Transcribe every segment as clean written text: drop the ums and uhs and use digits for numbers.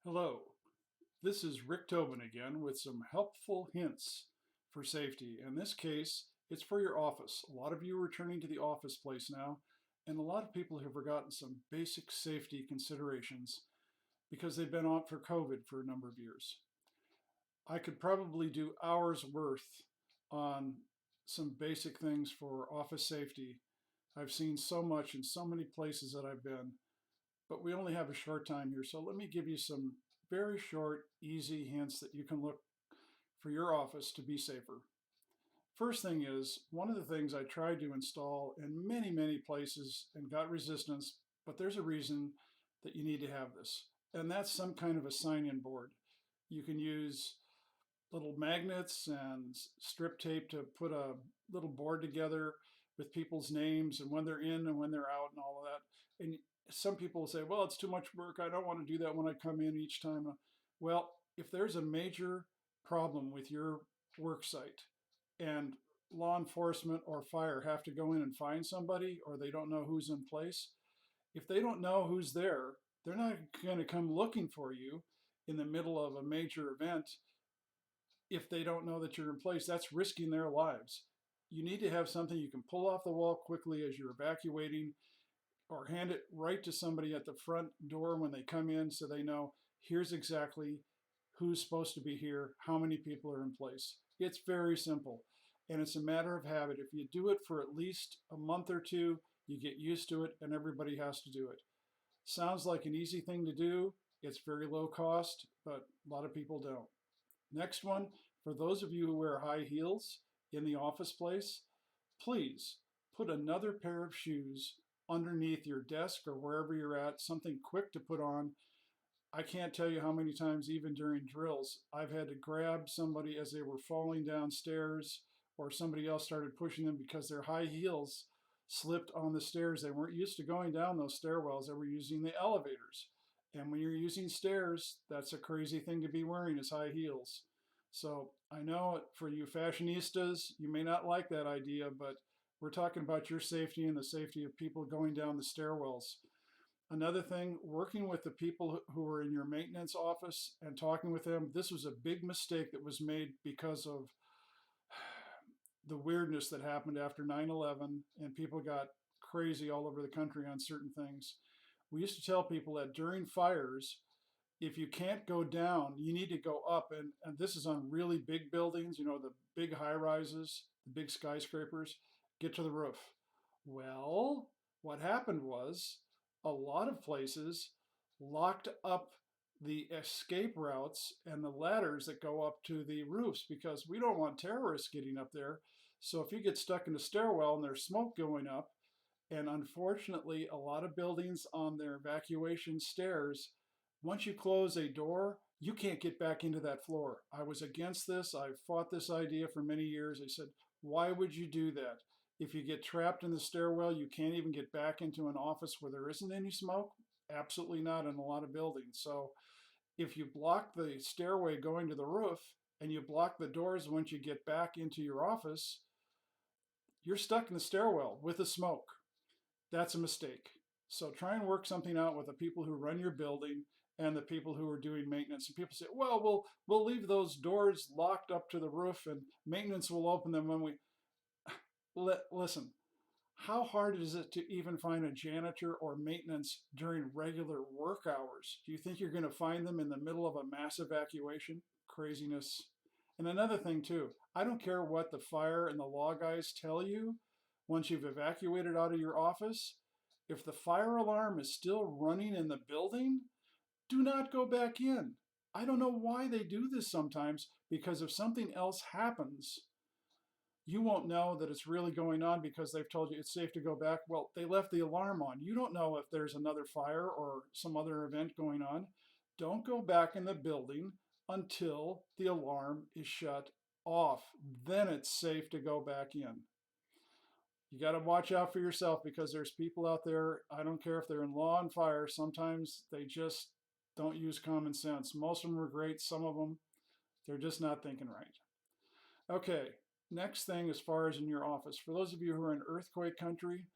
Hello, this is Rick Tobin again with some helpful hints for safety. In this case, it's for your office. A lot of you are returning to the office place now, and a lot of people have forgotten some basic safety considerations because they've been on for COVID for a number of years. I could probably do hours worth on some basic things for office safety. I've seen so much in so many places that I've been, but we only have a short time here. So let me give you some very short, easy hints that you can look for your office to be safer. First thing is, one of the things I tried to install in many, many places and got resistance, but there's a reason that you need to have this. And that's some kind of a sign-in board. You can use little magnets and strip tape to put a little board together with people's names and when they're in and when they're out and all of that. And some people say, well, it's too much work. I don't want to do that when I come in each time. Well, if there's a major problem with your work site and law enforcement or fire have to go in and find somebody or they don't know who's in place, if they don't know who's there, they're not going to come looking for you in the middle of a major event if they don't know that you're in place. That's risking their lives. You need to have something you can pull off the wall quickly as you're evacuating or hand it right to somebody at the front door when they come in so they know here's exactly who's supposed to be here, how many people are in place. It's very simple and it's a matter of habit. If you do it for at least a month or two, you get used to it and everybody has to do it. Sounds like an easy thing to do. It's very low cost, but a lot of people don't. Next one, for those of you who wear high heels in the office place, please put another pair of shoes underneath your desk or wherever you're at, something quick to put on. I can't tell you how many times, even during drills, I've had to grab somebody as they were falling downstairs or somebody else started pushing them because their high heels slipped on the stairs. They weren't used to going down those stairwells. They were using the elevators. And when you're using stairs, that's a crazy thing to be wearing is high heels. So I know for you fashionistas, you may not like that idea, but we're talking about your safety and the safety of people going down the stairwells. Another thing, working with the people who were in your maintenance office and talking with them, this was a big mistake that was made because of the weirdness that happened after 9/11 and people got crazy all over the country on certain things. We used to tell people that during fires, if you can't go down, you need to go up. And this is on really big buildings, the big high rises, the big skyscrapers, get to the roof. Well, what happened was a lot of places locked up the escape routes and the ladders that go up to the roofs because we don't want terrorists getting up there. So if you get stuck in a stairwell and there's smoke going up, and unfortunately, a lot of buildings on their evacuation stairs, once you close a door, you can't get back into that floor. I was against this. I fought this idea for many years. I said, why would you do that? If you get trapped in the stairwell, you can't even get back into an office where there isn't any smoke? Absolutely not in a lot of buildings. So if you block the stairway going to the roof and you block the doors once you get back into your office, you're stuck in the stairwell with the smoke. That's a mistake. So try and work something out with the people who run your building and the people who are doing maintenance. And people say, well, we'll leave those doors locked up to the roof and maintenance will open them when we listen. How hard is it to even find a janitor or maintenance during regular work hours? Do you think you're going to find them in the middle of a mass evacuation? Craziness. And another thing too, I don't care what the fire and the law guys tell you once you've evacuated out of your office. If the fire alarm is still running in the building, do not go back in. I don't know why they do this sometimes, because if something else happens, you won't know that it's really going on because they've told you it's safe to go back. Well, they left the alarm on. You don't know if there's another fire or some other event going on. Don't go back in the building until the alarm is shut off. Then it's safe to go back in. You got to watch out for yourself because there's people out there, I don't care if they're in law and fire, sometimes they just don't use common sense. Most of them are great, some of them, they're just not thinking right. Okay, next thing as far as in your office. For those of you who are in earthquake country,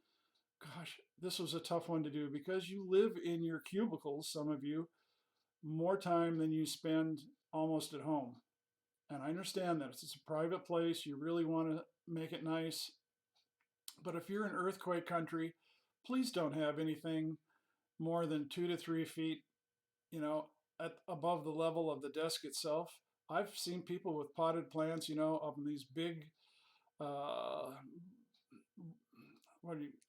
gosh, this was a tough one to do because you live in your cubicles, some of you. more time than you spend almost at home. And I understand that it's a private place. You really want to make it nice. But if you're in earthquake country, please don't have anything more than 2 to 3 feet, above the level of the desk itself. I've seen people with potted plants, up in these big, uh,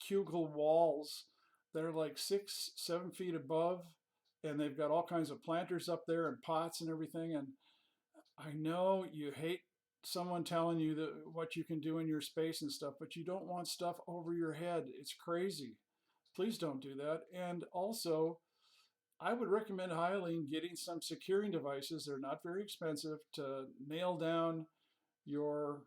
cubicle walls that are like 6, 7 feet above, and they've got all kinds of planters up there and pots and everything. And I know you hate someone telling you that what you can do in your space and stuff, but you don't want stuff over your head. It's crazy. Please don't do that. And also, I would recommend highly getting some securing devices. They're not very expensive to nail down your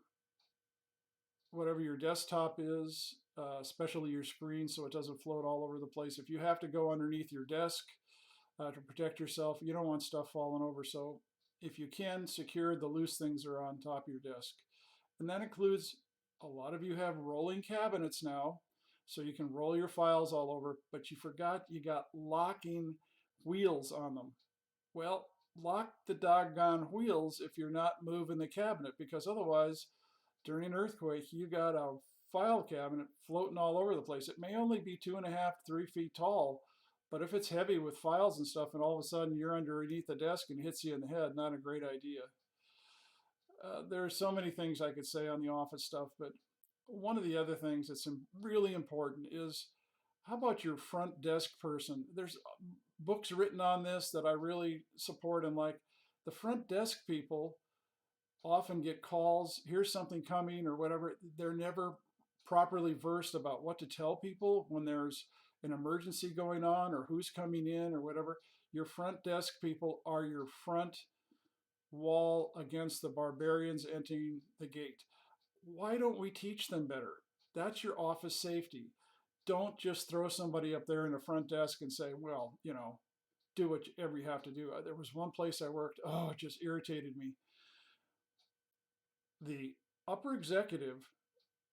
whatever your desktop is, especially your screen, so it doesn't float all over the place. If you have to go underneath your desk to protect yourself, you don't want stuff falling over. So if you can, secure the loose things that are on top of your desk. And that includes, a lot of you have rolling cabinets now, so you can roll your files all over, but you forgot you got locking wheels on them. Well, lock the doggone wheels if you're not moving the cabinet, because otherwise, during an earthquake, you got a file cabinet floating all over the place. It may only be 2.5, 3 feet tall, but if it's heavy with files and stuff, and all of a sudden you're underneath the desk and hits you in the head, not a great idea. There are so many things I could say on the office stuff, but one of the other things that's really important is, how about your front desk person? There's books written on this that I really support, and like, the front desk people often get calls, here's something coming or whatever. They're never properly versed about what to tell people when there's an emergency going on or who's coming in or whatever. Your front desk people are your front wall against the barbarians entering the gate. Why don't we teach them better? That's your office safety. Don't just throw somebody up there in the front desk and say, well, do whatever you have to do. There was one place I worked, oh, it just irritated me. The upper executive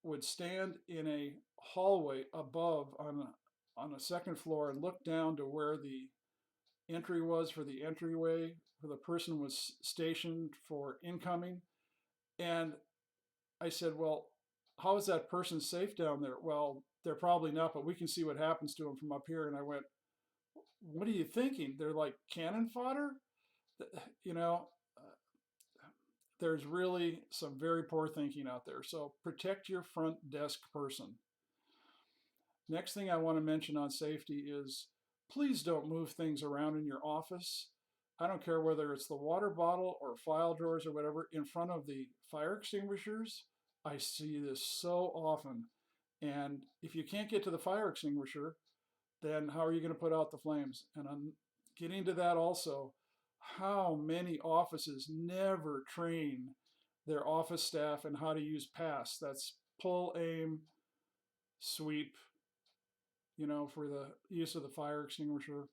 would stand in a hallway above on a second floor and look down to where the entry was for the entryway, where the person was stationed for incoming. And I said, well, how is that person safe down there? Well, they're probably not, but we can see what happens to them from up here. And I went, what are you thinking? They're like cannon fodder? You know, there's really some very poor thinking out there. So protect your front desk person. Next thing I want to mention on safety is, please don't move things around in your office. I don't care whether it's the water bottle or file drawers or whatever in front of the fire extinguishers. I see this so often. And if you can't get to the fire extinguisher, then how are you going to put out the flames? And I'm getting to that also. How many offices never train their office staff in how to use PASS? That's pull, aim, sweep, for the use of the fire extinguisher.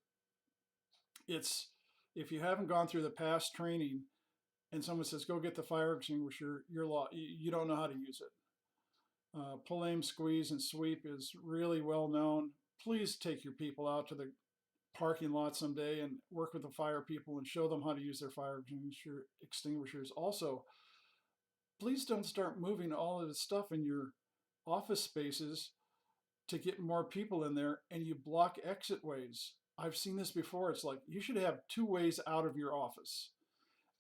It's, if you haven't gone through the PASS training and someone says, go get the fire extinguisher, you don't know how to use it. Pull, aim, squeeze, and sweep is really well known. Please take your people out to the parking lot someday and work with the fire people and show them how to use their fire extinguishers. Also, please don't start moving all of the stuff in your office spaces to get more people in there and you block exit ways. I've seen this before. It's like, you should have 2 ways out of your office.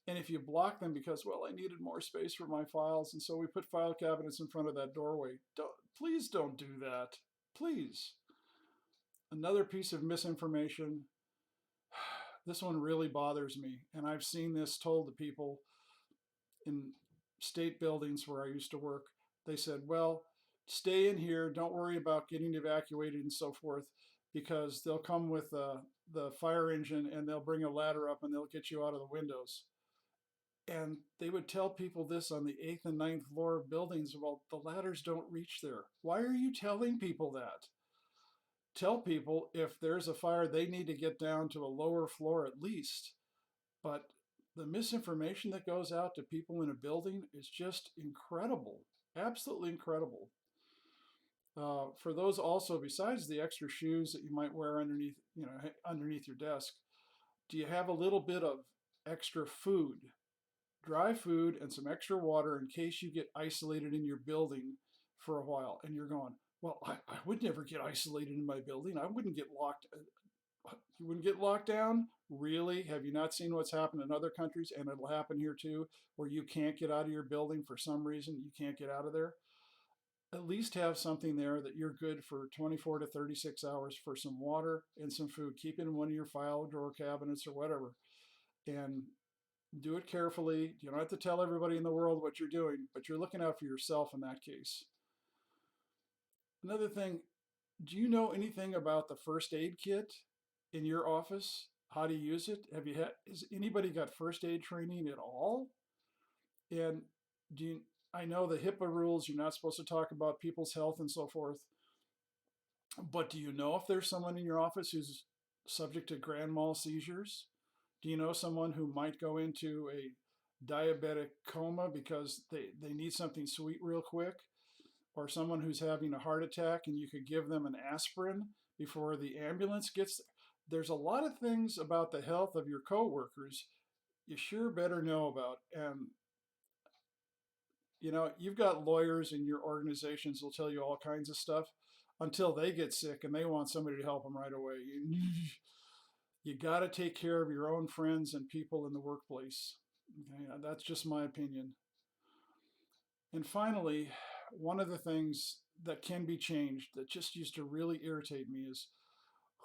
And if you block them because, well, I needed more space for my files, and so we put file cabinets in front of that doorway, please don't do that. Please. Another piece of misinformation. This one really bothers me, and I've seen this told to people in state buildings where I used to work. They said, well, stay in here, don't worry about getting evacuated and so forth, because they'll come with the fire engine and they'll bring a ladder up and they'll get you out of the windows. And they would tell people this on the 8th and 9th floor of buildings. Well, the ladders don't reach there. Why are you telling people that? Tell people if there's a fire, they need to get down to a lower floor at least. But the misinformation that goes out to people in a building is just incredible, absolutely incredible. For those also, besides the extra shoes that you might wear underneath, underneath your desk, Do you have a little bit of extra food, dry food, and some extra water in case you get isolated in your building for a while? And you're going, well, I would never get isolated in my building. I wouldn't get locked. You wouldn't get locked down? Really? Have you not seen what's happened in other countries? And it'll happen here too, where you can't get out of your building for some reason. You can't get out of there. At least have something there that you're good for 24 to 36 hours for some water and some food. Keep it in one of your file drawer cabinets or whatever. And do it carefully. You don't have to tell everybody in the world what you're doing, but you're looking out for yourself in that case. Another thing, do you know anything about the first aid kit in your office? How to use it? Has anybody got first aid training at all? And do you, I know the HIPAA rules, you're not supposed to talk about people's health and so forth, but do you know if there's someone in your office who's subject to grand mal seizures? Do you know someone who might go into a diabetic coma because they need something sweet real quick? Or someone who's having a heart attack and you could give them an aspirin before the ambulance gets there? There's a lot of things about the health of your coworkers you sure better know about. And you've got lawyers in your organizations will tell you all kinds of stuff until they get sick and they want somebody to help them right away. You got to take care of your own friends and people in the workplace. Okay, that's just my opinion. And finally, one of the things that can be changed that just used to really irritate me is,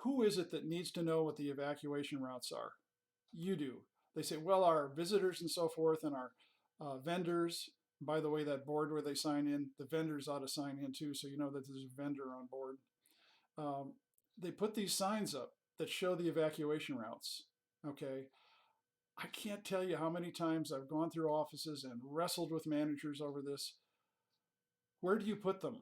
who is it that needs to know what the evacuation routes are? You do. They say, well, our visitors and so forth and our vendors, by the way, that board where they sign in, the vendors ought to sign in too, so you know that there's a vendor on board. Um, they put these signs up that show the evacuation routes. Okay. I can't tell you how many times I've gone through offices and wrestled with managers over this. Where do you put them?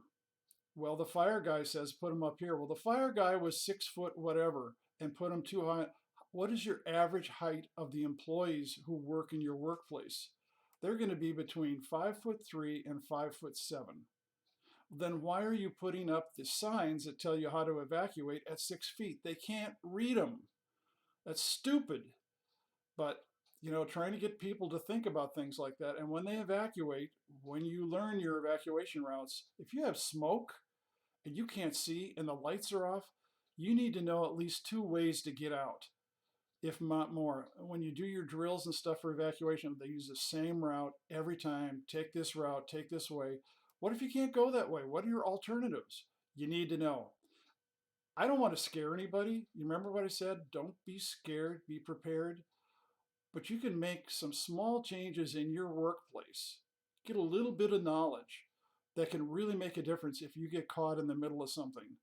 Well, the fire guy says put them up here. Well, the fire guy was 6 foot whatever and put them too high. What is your average height of the employees who work in your workplace? They're going to be between 5'3" and 5'7". Then why are you putting up the signs that tell you how to evacuate at 6 feet? They can't read them. That's stupid. But trying to get people to think about things like that. And when they evacuate, when you learn your evacuation routes, if you have smoke and you can't see and the lights are off, you need to know at least 2 ways to get out, if not more. When you do your drills and stuff for evacuation, they use the same route every time. Take this route, take this way. What if you can't go that way? What are your alternatives? You need to know. I don't want to scare anybody. You remember what I said? Don't be scared, be prepared. But you can make some small changes in your workplace. Get a little bit of knowledge that can really make a difference if you get caught in the middle of something.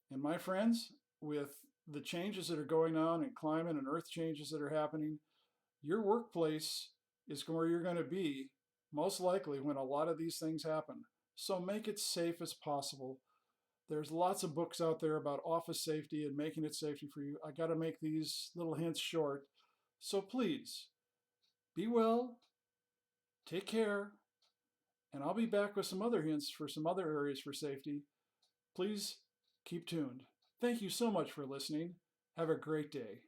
And my friends, with the changes that are going on in climate and earth changes that are happening, your workplace is where you're going to be most likely when a lot of these things happen. So make it safe as possible. There's lots of books out there about office safety and making it safety for you. I got to make these little hints short. So please, be well, take care, and I'll be back with some other hints for some other areas for safety. Please keep tuned. Thank you so much for listening. Have a great day.